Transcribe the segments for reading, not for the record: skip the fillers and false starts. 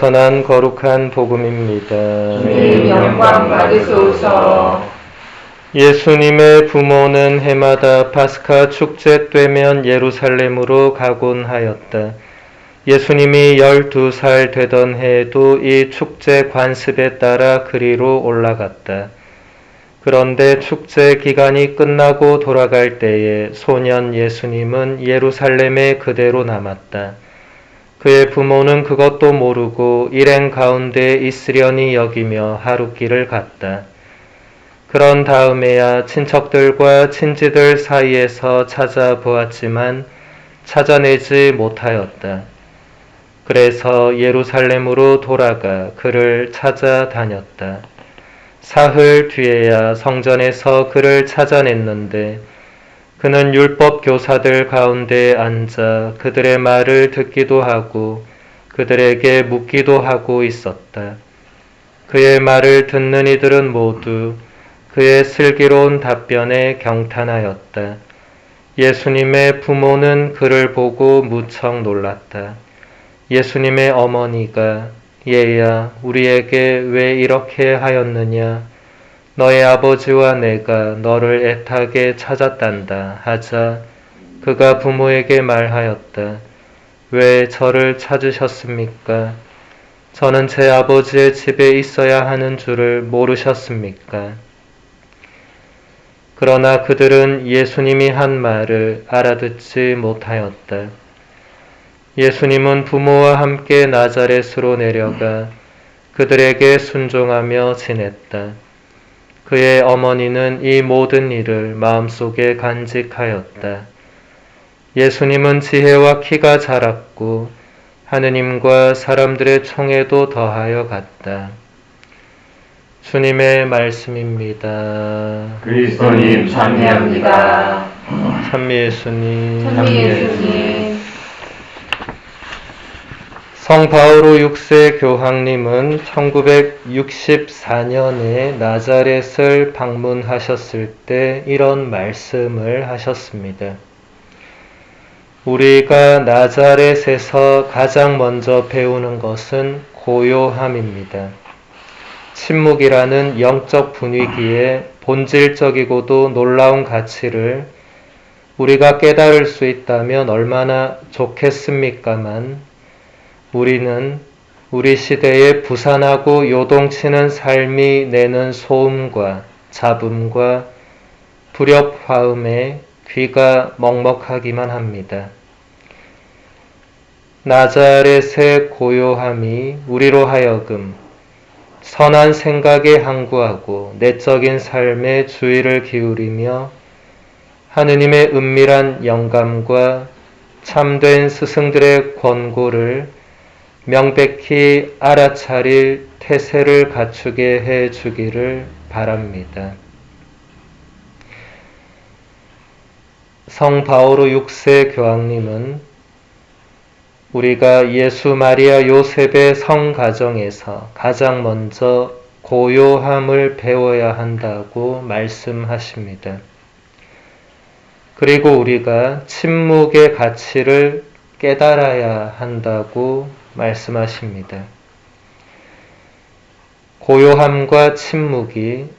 전한 거룩한 복음입니다. 주님 영광 받으소서. 예수님의 부모는 해마다 파스카 축제 때면 예루살렘으로 가곤 하였다. 예수님이 12살 되던 해에도 이 축제 관습에 따라 그리로 올라갔다. 그런데 축제 기간이 끝나고 돌아갈 때에 소년 예수님은 예루살렘에 그대로 남았다. 그의 부모는 그것도 모르고 일행 가운데 있으려니 여기며 하룻길을 갔다. 그런 다음에야 친척들과 친지들 사이에서 찾아보았지만 찾아내지 못하였다. 그래서 예루살렘으로 돌아가 그를 찾아다녔다. 사흘 뒤에야 성전에서 그를 찾아냈는데 그는 율법 교사들 가운데 앉아 그들의 말을 듣기도 하고 그들에게 묻기도 하고 있었다. 그의 말을 듣는 이들은 모두 그의 슬기로운 답변에 경탄하였다. 예수님의 부모는 그를 보고 무척 놀랐다. 예수님의 어머니가 얘야 우리에게 왜 이렇게 하였느냐? 너의 아버지와 내가 너를 애타게 찾았단다 하자 그가 부모에게 말하였다. 왜 저를 찾으셨습니까? 저는 제 아버지의 집에 있어야 하는 줄을 모르셨습니까? 그러나 그들은 예수님이 한 말을 알아듣지 못하였다. 예수님은 부모와 함께 나자렛으로 내려가 그들에게 순종하며 지냈다. 그의 어머니는 이 모든 일을 마음속에 간직하였다. 예수님은 지혜와 키가 자랐고 하느님과 사람들의 총애도 더하여 갔다. 주님의 말씀입니다. 그리스도님 찬미합니다. 찬미 예수님. 찬미 예수님. 성 바오로 6세 교황님은 1964년에 나자렛을 방문하셨을 때 이런 말씀을 하셨습니다. 우리가 나자렛에서 가장 먼저 배우는 것은 고요함입니다. 침묵이라는 영적 분위기의 본질적이고도 놀라운 가치를 우리가 깨달을 수 있다면 얼마나 좋겠습니까만 우리는 우리 시대의 부산하고 요동치는 삶이 내는 소음과 잡음과 불협화음에 귀가 먹먹하기만 합니다. 나자렛의 고요함이 우리로 하여금 선한 생각에 항구하고 내적인 삶에 주의를 기울이며 하느님의 은밀한 영감과 참된 스승들의 권고를 명백히 알아차릴 태세를 갖추게 해 주기를 바랍니다. 성 바오로 6세 교황님은 우리가 예수 마리아 요셉의 성가정에서 가장 먼저 고요함을 배워야 한다고 말씀하십니다. 그리고 우리가 침묵의 가치를 깨달아야 한다고 말씀하십니다. 고요함과 침묵이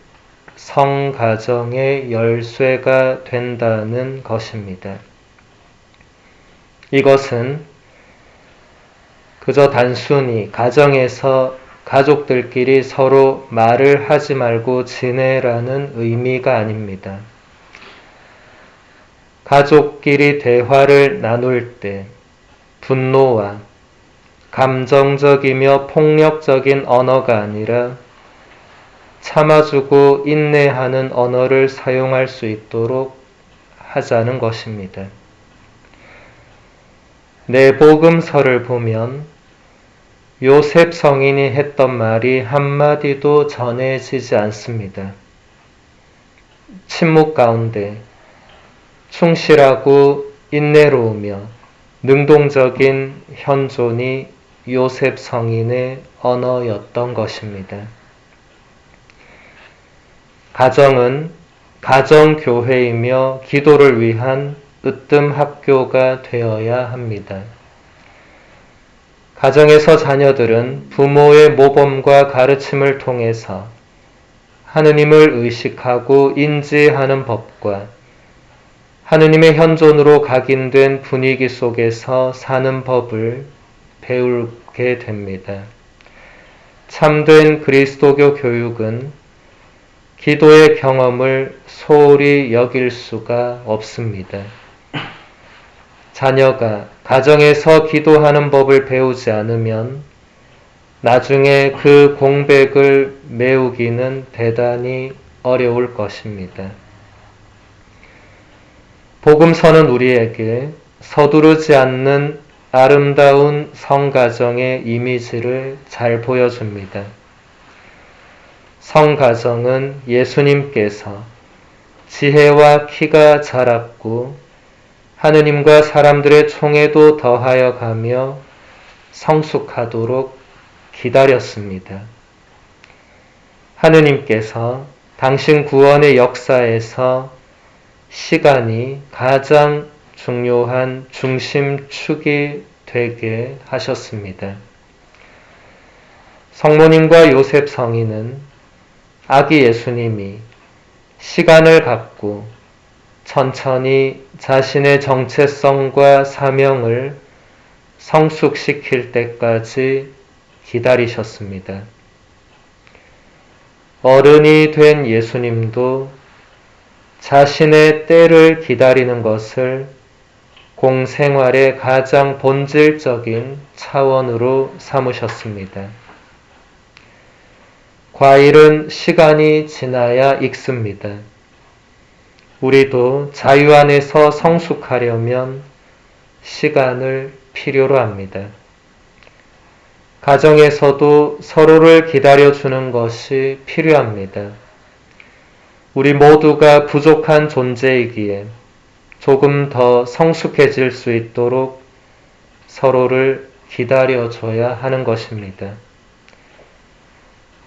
성가정의 열쇠가 된다는 것입니다. 이것은 그저 단순히 가정에서 가족들끼리 서로 말을 하지 말고 지내라는 의미가 아닙니다. 가족끼리 대화를 나눌 때 분노와 감정적이며 폭력적인 언어가 아니라 참아주고 인내하는 언어를 사용할 수 있도록 하자는 것입니다. 내복음서를 보면 요셉 성인이 했던 말이 한마디도 전해지지 않습니다. 침묵 가운데 충실하고 인내로우며 능동적인 현존이 요셉 성인의 언어였던 것입니다. 가정은 가정교회이며 기도를 위한 으뜸 학교가 되어야 합니다. 가정에서 자녀들은 부모의 모범과 가르침을 통해서 하느님을 의식하고 인지하는 법과 하느님의 현존으로 각인된 분위기 속에서 사는 법을 배우게 됩니다. 참된 그리스도교 교육은 기도의 경험을 소홀히 여길 수가 없습니다. 자녀가 가정에서 기도하는 법을 배우지 않으면 나중에 그 공백을 메우기는 대단히 어려울 것입니다. 복음서는 우리에게 서두르지 않는 아름다운 성가정의 이미지를 잘 보여줍니다. 성가정은 예수님께서 지혜와 키가 자랐고 하느님과 사람들의 총애도 더하여 가며 성숙하도록 기다렸습니다. 하느님께서 당신 구원의 역사에서 시간이 가장 중요한 중심축이 되게 하셨습니다. 성모님과 요셉 성인은 아기 예수님이 시간을 갖고 천천히 자신의 정체성과 사명을 성숙시킬 때까지 기다리셨습니다. 어른이 된 예수님도 자신의 때를 기다리는 것을 공생활의 가장 본질적인 차원으로 삼으셨습니다. 과일은 시간이 지나야 익습니다. 우리도 자유 안에서 성숙하려면 시간을 필요로 합니다. 가정에서도 서로를 기다려주는 것이 필요합니다. 우리 모두가 부족한 존재이기에 조금 더 성숙해질 수 있도록 서로를 기다려줘야 하는 것입니다.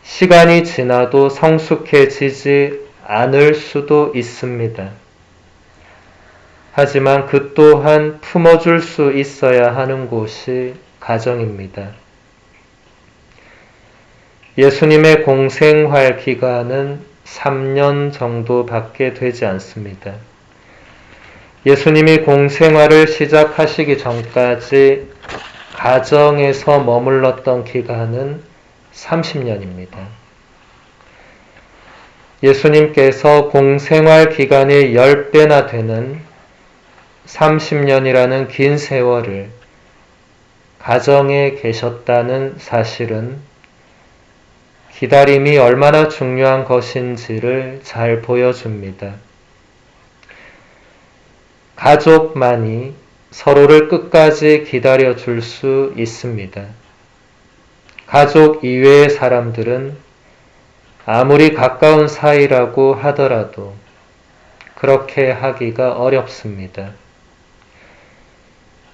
시간이 지나도 성숙해지지 않을 수도 있습니다. 하지만 그 또한 품어줄 수 있어야 하는 곳이 가정입니다. 예수님의 공생활 기간은 3년 정도밖에 되지 않습니다. 예수님이 공생활을 시작하시기 전까지 가정에서 머물렀던 기간은 30년입니다. 예수님께서 공생활 기간의 10배나 되는 30년이라는 긴 세월을 가정에 계셨다는 사실은 기다림이 얼마나 중요한 것인지를 잘 보여줍니다. 가족만이 서로를 끝까지 기다려줄 수 있습니다. 가족 이외의 사람들은 아무리 가까운 사이라고 하더라도 그렇게 하기가 어렵습니다.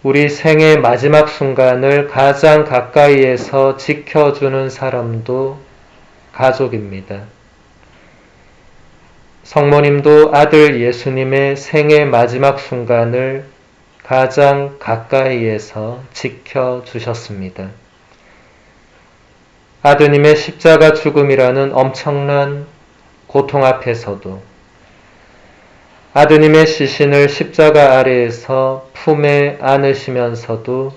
우리 생의 마지막 순간을 가장 가까이에서 지켜주는 사람도 가족입니다. 성모님도 아들 예수님의 생의 마지막 순간을 가장 가까이에서 지켜주셨습니다. 아드님의 십자가 죽음이라는 엄청난 고통 앞에서도 아드님의 시신을 십자가 아래에서 품에 안으시면서도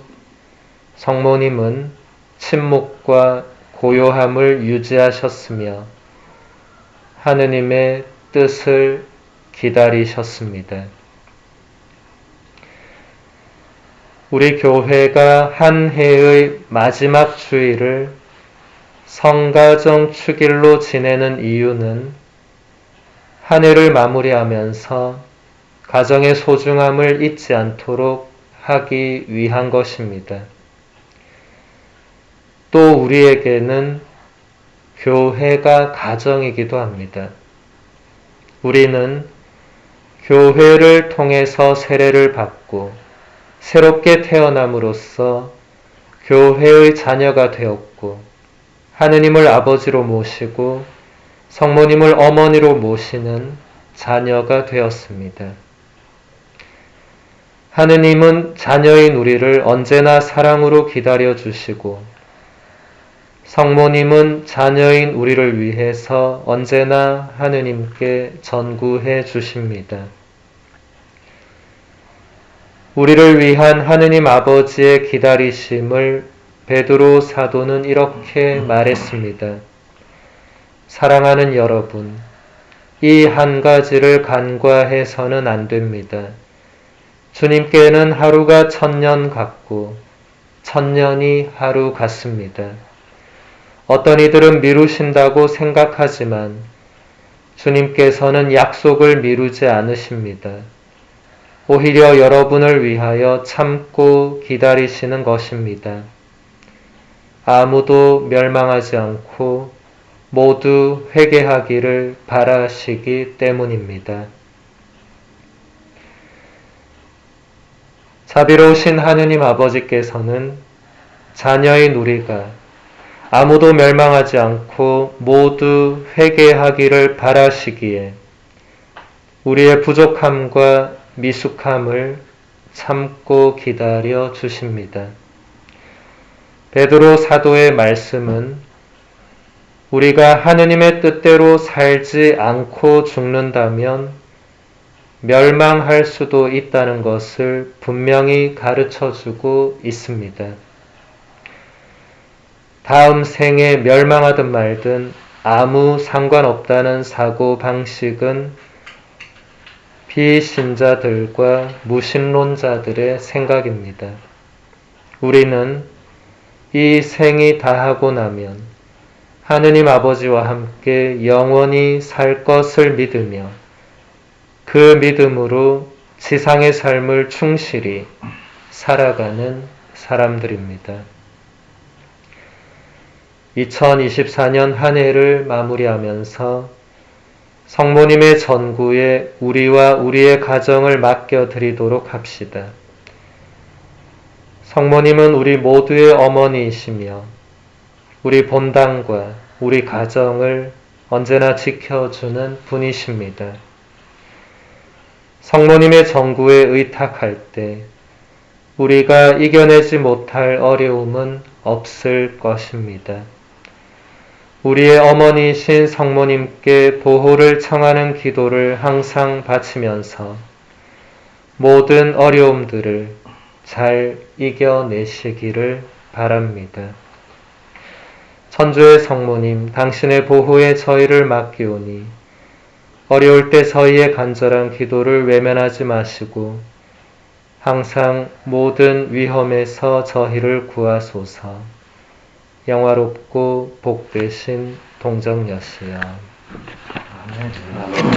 성모님은 침묵과 고요함을 유지하셨으며 하느님의 뜻을 기다리셨습니다. 우리 교회가 한 해의 마지막 주일을 성가정 축일로 지내는 이유는 한 해를 마무리하면서 가정의 소중함을 잊지 않도록 하기 위한 것입니다. 또 우리에게는 교회가 가정이기도 합니다. 우리는 교회를 통해서 세례를 받고 새롭게 태어남으로써 교회의 자녀가 되었고 하느님을 아버지로 모시고 성모님을 어머니로 모시는 자녀가 되었습니다. 하느님은 자녀인 우리를 언제나 사랑으로 기다려 주시고 성모님은 자녀인 우리를 위해서 언제나 하느님께 전구해 주십니다. 우리를 위한 하느님 아버지의 기다리심을 베드로 사도는 이렇게 말했습니다. 사랑하는 여러분, 이 한 가지를 간과해서는 안 됩니다. 주님께는 하루가 1000년 같고 1000년이 하루 같습니다. 어떤 이들은 미루신다고 생각하지만 주님께서는 약속을 미루지 않으십니다. 오히려 여러분을 위하여 참고 기다리시는 것입니다. 아무도 멸망하지 않고 모두 회개하기를 바라시기 때문입니다. 자비로우신 하느님 아버지께서는 자녀인 우리가 아무도 멸망하지 않고 모두 회개하기를 바라시기에 우리의 부족함과 미숙함을 참고 기다려 주십니다. 베드로 사도의 말씀은 우리가 하느님의 뜻대로 살지 않고 죽는다면 멸망할 수도 있다는 것을 분명히 가르쳐 주고 있습니다. 다음 생에 멸망하든 말든 아무 상관없다는 사고 방식은 비신자들과 무신론자들의 생각입니다. 우리는 이 생이 다하고 나면 하느님 아버지와 함께 영원히 살 것을 믿으며 그 믿음으로 지상의 삶을 충실히 살아가는 사람들입니다. 2024년 한 해를 마무리하면서 성모님의 전구에 우리와 우리의 가정을 맡겨드리도록 합시다. 성모님은 우리 모두의 어머니이시며 우리 본당과 우리 가정을 언제나 지켜주는 분이십니다. 성모님의 전구에 의탁할 때 우리가 이겨내지 못할 어려움은 없을 것입니다. 우리의 어머니이신 성모님께 보호를 청하는 기도를 항상 바치면서 모든 어려움들을 잘 이겨내시기를 바랍니다. 천주의 성모님, 당신의 보호에 저희를 맡기오니 어려울 때 저희의 간절한 기도를 외면하지 마시고 항상 모든 위험에서 저희를 구하소서. 영화롭고 복되신 동정여시여. 아멘.